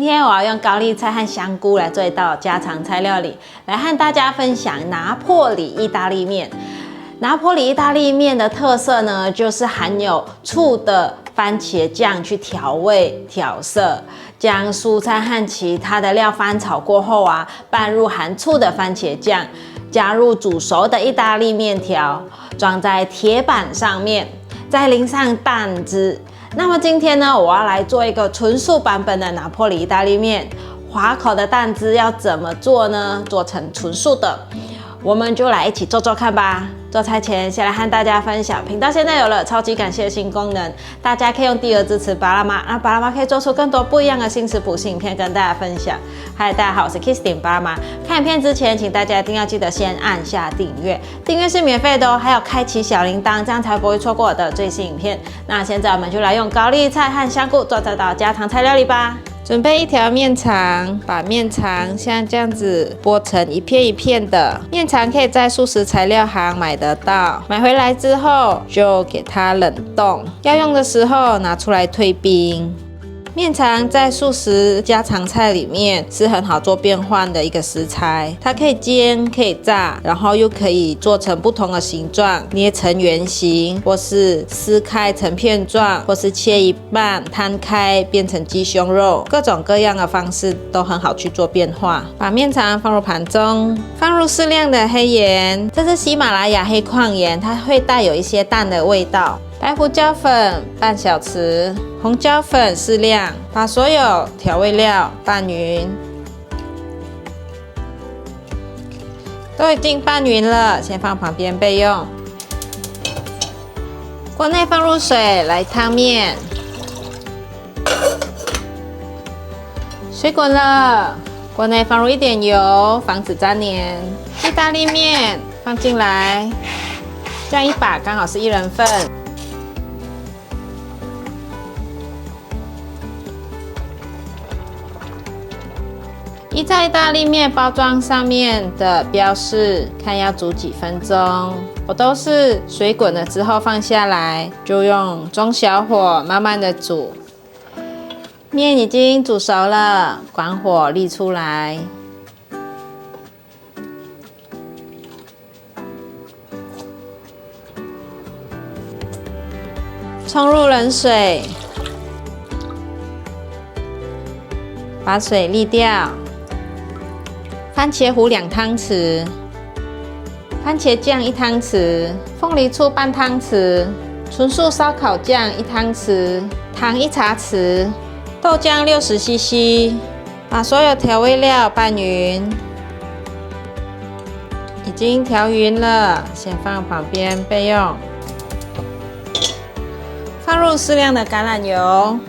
天我要用高丽菜和香菇来做一道家常菜料理，来和大家分享拿坡里意大利面。拿坡里意大利面的特色呢，就是含有醋的番茄酱去调味调色，将蔬菜和其他的料翻炒过后拌入含醋的番茄酱，加入煮熟的意大利面条，装在铁板上面，再淋上蛋汁。那么今天呢，我要来做一个纯素版本的拿坡里意大利面。滑口的蛋汁要怎么做呢？做成纯素的，我们就来一起做做看吧。做菜前，先来和大家分享，频道现在有了超级感谢新功能，大家可以用第二支持巴拉妈，让巴拉妈可以做出更多不一样的新食谱影片跟大家分享。嗨，大家好，我是 Kiss 巴拉妈。看影片之前，请大家一定要记得先按下订阅，订阅是免费的哦，还有开启小铃铛，这样才不会错过我的最新影片。那现在我们就来用高丽菜和香菇做这道家常菜料理吧。准备一条面肠，把面肠像这样子剥成一片一片的。面肠可以在素食材料行买得到，买回来之后就给它冷冻，要用的时候拿出来退冰。面肠在素食家常菜里面是很好做变换的一个食材，它可以煎，可以炸，然后又可以做成不同的形状，捏成圆形，或是撕开成片状，或是切一半摊开变成鸡胸肉，各种各样的方式都很好去做变化。把面肠放入盘中，放入适量的黑盐，这是喜马拉雅黑矿盐，它会带有一些淡的味道。白胡椒粉半小匙，红椒粉适量，把所有调味料拌匀。都已经拌匀了，先放旁边备用。锅内放入水来烫面，水滚了，锅内放入一点油，防止粘黏。意大利面放进来，这样一把刚好是1人份。依照意大利面包装上面的标示，看要煮几分钟。我都是水滚了之后放下来，就用中小火慢慢的煮。面已经煮熟了，关火沥出来。冲入冷水，把水沥掉。番茄糊2汤匙，番茄酱1汤匙，凤梨醋半汤匙，纯素烧烤酱1汤匙，糖1茶匙，豆浆60cc。把所有调味料拌匀，已经调匀了，先放旁边备用。放入适量的橄榄油，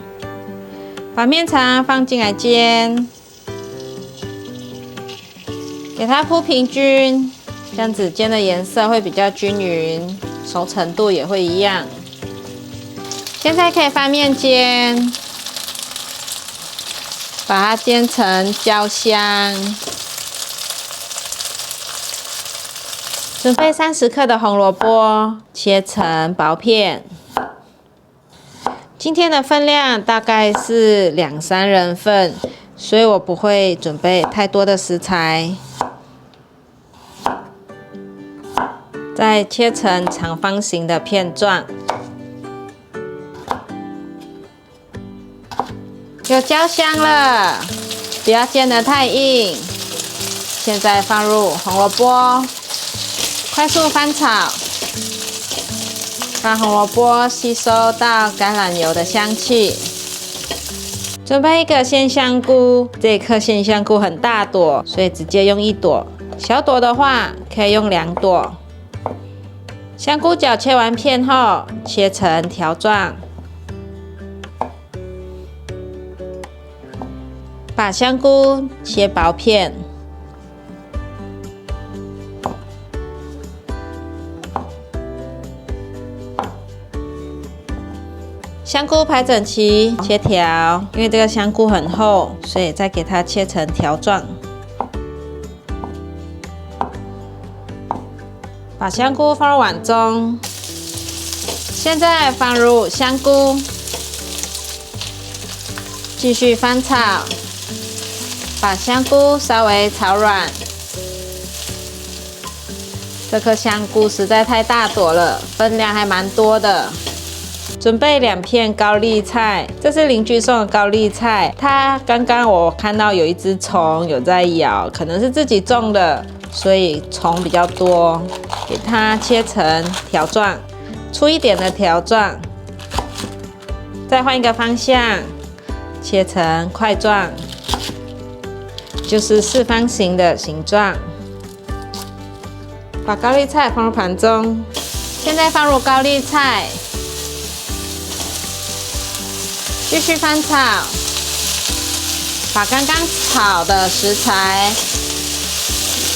把面肠放进来煎。给它铺平均，这样子煎的颜色会比较均匀，熟程度也会一样。现在可以翻面煎，把它煎成焦香。准备30克的红萝卜，切成薄片。今天的分量大概是2-3人份，所以我不会准备太多的食材。再切成长方形的片状，有焦香了，不要煎得太硬。现在放入红萝卜，快速翻炒，让红萝卜吸收到橄榄油的香气。准备一个鲜香菇，这一颗鲜香菇很大朵，所以直接用1朵，小朵的话可以用2朵。香菇角切完片后，切成条状。把香菇切薄片。香菇排整齐，切条。因为这个香菇很厚，所以再给它切成条状。把香菇放入碗中，现在放入香菇，继续翻炒，把香菇稍微炒软。这颗香菇实在太大朵了，分量还蛮多的。准备2片高丽菜，这是邻居送的高丽菜。它刚刚我看到有一只虫有在咬，可能是自己种的，所以虫比较多。给它切成条状，粗一点的条状。再换一个方向，切成块状，就是四方形的形状。把高丽菜放入盘中，现在放入高丽菜，继续翻炒，把刚刚炒的食材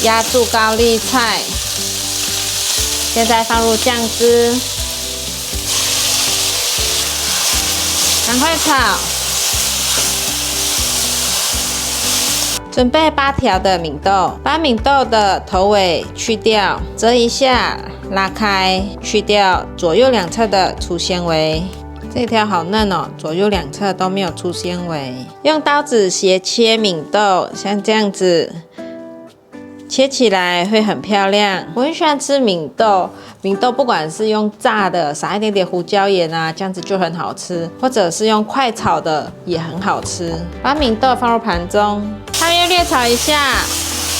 压住高丽菜，现在放入酱汁，赶快炒。准备8条的敏豆，把敏豆的头尾去掉，折一下，拉开，去掉左右两侧的粗纤维。这条好嫩哦，左右两侧都没有粗纤维。用刀子斜切敏豆，像这样子，切起来会很漂亮。我很喜欢吃敏豆，敏豆不管是用炸的，撒一点点胡椒盐啊，这样子就很好吃；或者是用快炒的也很好吃。把敏豆放入盘中。汤圆略炒一下，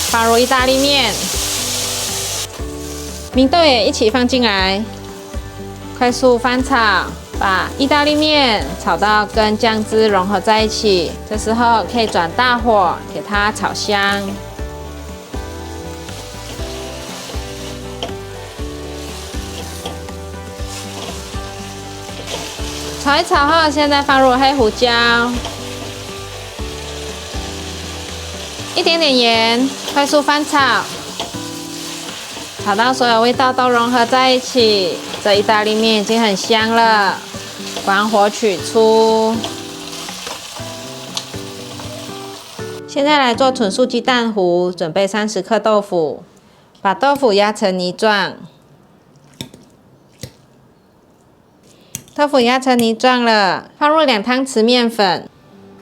放入意大利面，敏豆也一起放进来，快速翻炒，把意大利面炒到跟酱汁融合在一起。这时候可以转大火，给它炒香。炒一炒后，现在放入黑胡椒。一点点盐，快速翻炒，炒到所有味道都融合在一起。这意大利面已经很香了，关火取出。现在来做纯素鸡蛋糊，准备30克豆腐，把豆腐压成泥状。豆腐压成泥状了，放入2汤匙面粉。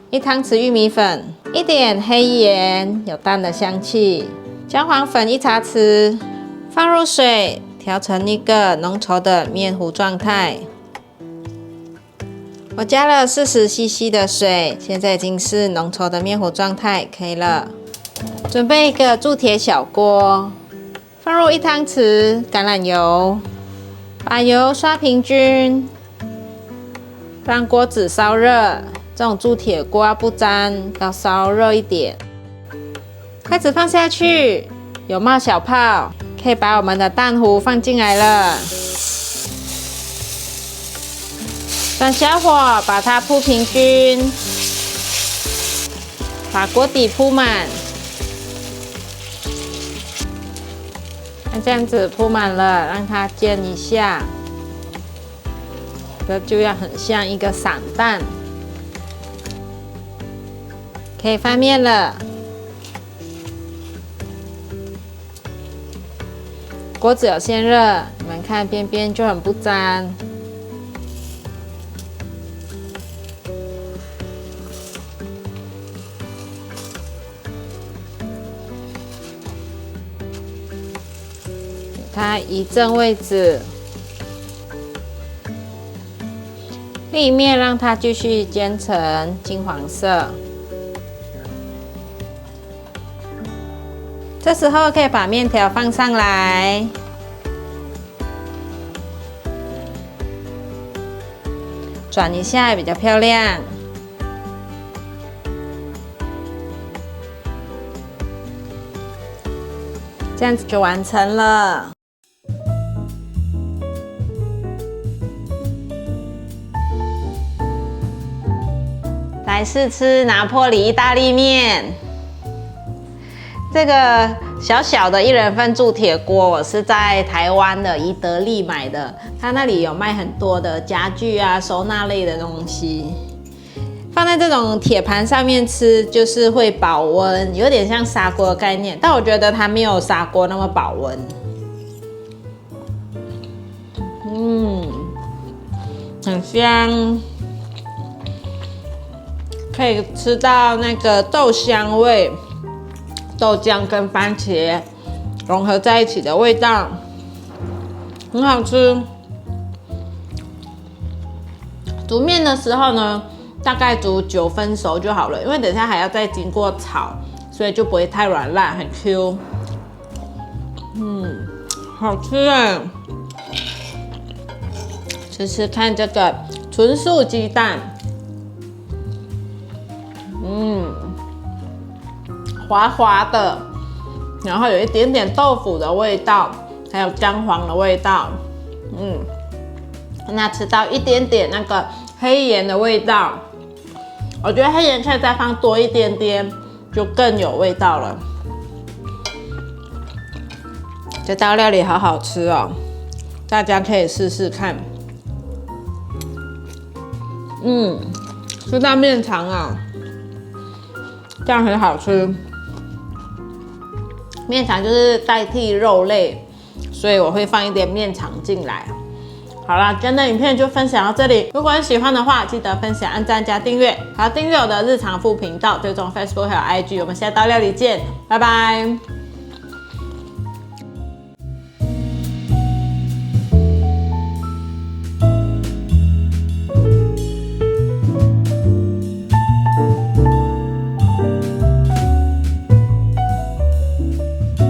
1汤匙玉米粉，1点黑盐，有蛋的香气。姜黄粉1茶匙，放入水，调成一个浓稠的面糊状态。我加了40 CC 的水，现在已经是浓稠的面糊状态，可以了。准备一个铸铁小锅，放入1汤匙橄榄油，把油刷平均，让锅子烧热。这种铸铁锅要不粘，要烧热一点。筷子放下去，有冒小泡，可以把我们的蛋糊放进来了。转小火，把它铺平均，把锅底铺满。这样子铺满了，让它煎一下。这就要很像一个散蛋。可以翻面了，锅子有先热，你们看边边就很不粘。给它移正位置，另一面让它继续煎成金黄色。这时候可以把面条放上来，转一下比较漂亮。这样子就完成了。来试吃拿坡里意大利面。这个小小的1人份铸铁锅，我是在台湾的宜得利买的。它那里有卖很多的家具啊、收纳类的东西。放在这种铁盘上面吃，就是会保温，有点像砂锅的概念，但我觉得它没有砂锅那么保温。很香。可以吃到那个豆香味，豆浆跟番茄融合在一起的味道，很好吃。煮面的时候呢，大概煮9分熟就好了，因为等一下还要再经过炒，所以就不会太软烂，很 Q。好吃哎！吃吃看这个纯素鸡蛋，滑滑的，然后有一点点豆腐的味道，还有姜黄的味道，那吃到一点点那个黑盐的味道，我觉得黑盐可以再放多一点点，就更有味道了。这道料理好好吃哦，大家可以试试看。吃到面肠啊，这样很好吃。面肠就是代替肉类，所以我会放一点面肠进来。好啦，今天的影片就分享到这里。如果你喜欢的话，记得分享、按赞、加订阅，还有订阅我的日常副频道，追踪 Facebook 还有 IG。我们下道料理见，拜拜。